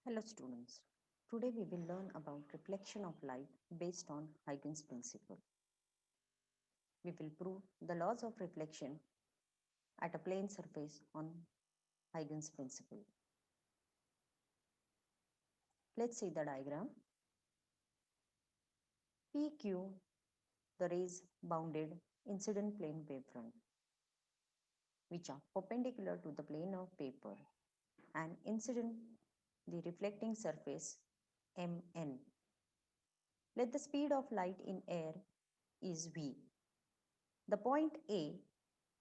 Hello students. Today we will learn about reflection of light based on Huygens principle. We will prove the laws of reflection at a plane surface on Huygens principle. Let's see the diagram. PQ, the rays bounded incident plane wavefront, which are perpendicular to the plane of paper, and incident, the reflecting surface MN. Let the speed of light in air is V. The point A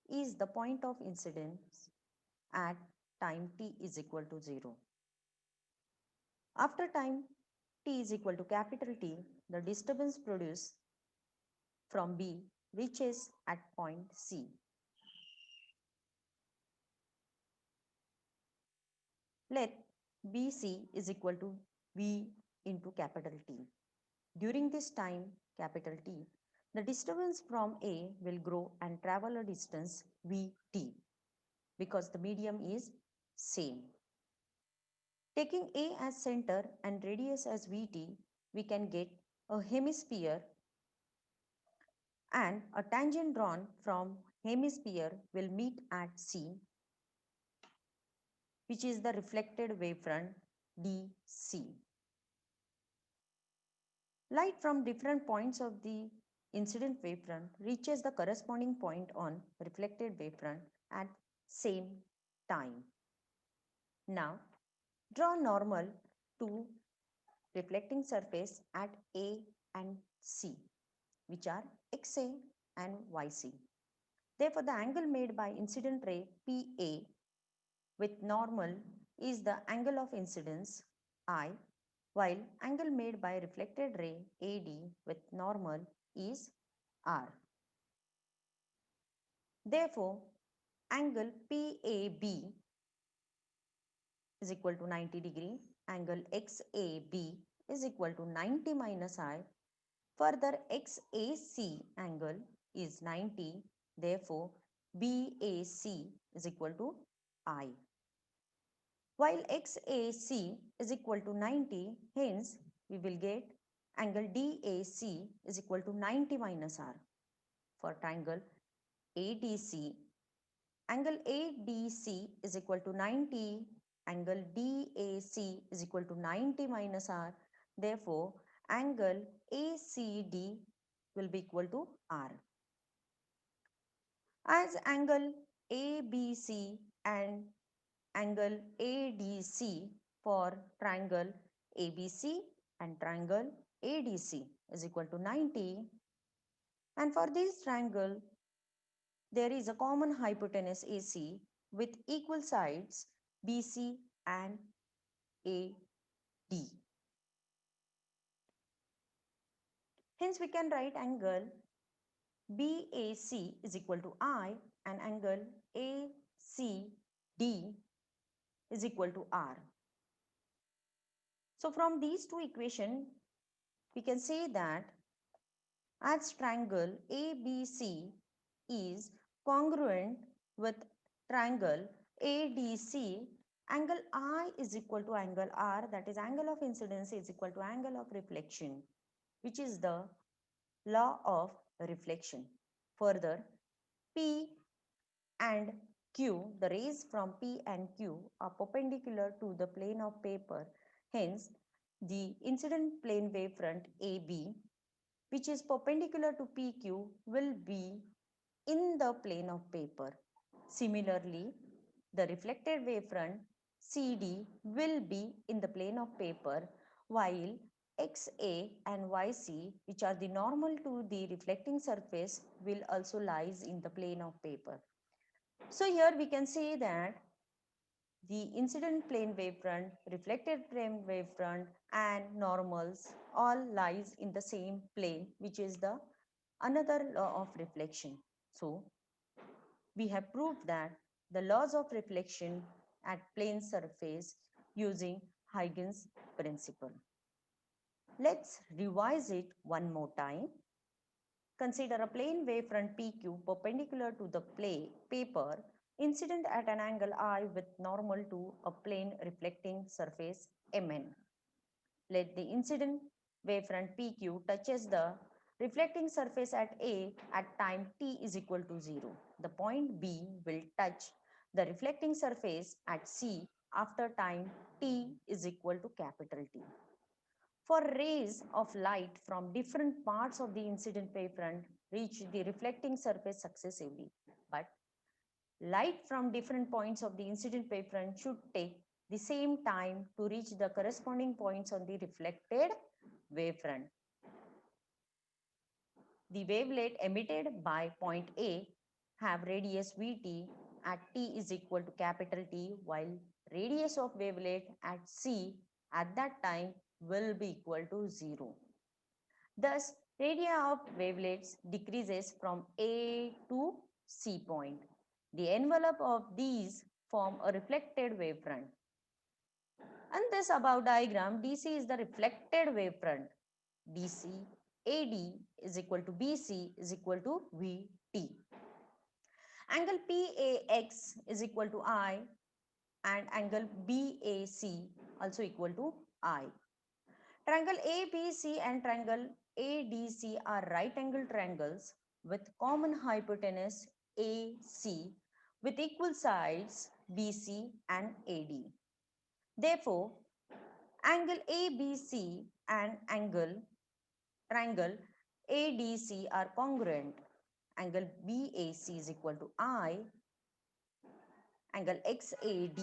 is the point of incidence at time t is equal to 0. After time t is equal to capital T, the disturbance produced from B reaches at point C. Let BC is equal to V into capital T. During this time, capital T, the disturbance from A will grow and travel a distance Vt because the medium is same. Taking A as center and radius as Vt, we can get a hemisphere, and a tangent drawn from hemisphere will meet at C, which is the reflected wavefront DC. Light from different points of the incident wavefront reaches the corresponding point on reflected wavefront at same time. Now, draw normal to reflecting surface at A and C, which are XA and YC. Therefore, the angle made by incident ray PA with normal is the angle of incidence I, while angle made by reflected ray AD with normal is R. Therefore, angle PAB is equal to 90 degree, angle XAB is equal to 90 minus I. Further, XAC angle is 90, therefore BAC is equal to I. While XAC is equal to 90, hence we will get angle DAC is equal to 90 minus R. For triangle ADC, angle ADC is equal to 90, angle DAC is equal to 90 minus R. Therefore, angle ACD will be equal to R. As angle ABC and angle ADC for triangle ABC and triangle ADC is equal to 90, and for this triangle there is a common hypotenuse AC with equal sides BC and AD. Hence we can write angle BAC is equal to I and angle ACD is equal to R. So from these two equations, we can say that as triangle ABC is congruent with triangle ADC, angle I is equal to angle R, that is angle of incidence is equal to angle of reflection, which is the law of reflection. Further, P and Q, the rays from P and Q are perpendicular to the plane of paper. Hence, the incident plane wavefront AB, which is perpendicular to PQ, will be in the plane of paper. Similarly, the reflected wavefront CD will be in the plane of paper, while XA and YC, which are the normal to the reflecting surface, will also lies in the plane of paper. So here we can say that the incident plane wavefront, reflected plane wavefront and normals all lies in the same plane, which is the another law of reflection. So we have proved that the laws of reflection at plane surface using Huygens principle. Let's revise it one more time. Consider a plane wavefront PQ perpendicular to the paper incident at an angle I with normal to a plane reflecting surface Mn. Let the incident wavefront PQ touches the reflecting surface at A at time t is equal to 0. The point B will touch the reflecting surface at C after time t is equal to capital T. For rays of light from different parts of the incident wavefront reach the reflecting surface successively, but light from different points of the incident wavefront should take the same time to reach the corresponding points on the reflected wavefront. The wavelet emitted by point A have radius Vt at t is equal to capital T, while radius of wavelet at C at that time will be equal to 0. Thus, radii of wavelets decreases from A to C point. The envelope of these form a reflected wavefront. In this above diagram, DC is the reflected wavefront. DC AD is equal to BC is equal to VT. Angle PAX is equal to I and angle BAC also equal to I. Triangle ABC and triangle ADC are right angle triangles with common hypotenuse AC with equal sides BC and AD. Therefore, angle ABC and triangle ADC are congruent. Angle BAC is equal to I, angle XAD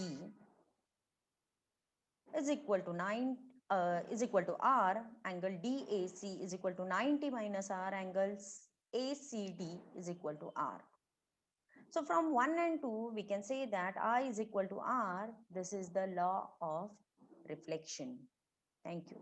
is equal to R, angle DAC is equal to 90 minus R, angles ACD is equal to R. So from 1 and 2, we can say that I is equal to R. This is the law of reflection. Thank you.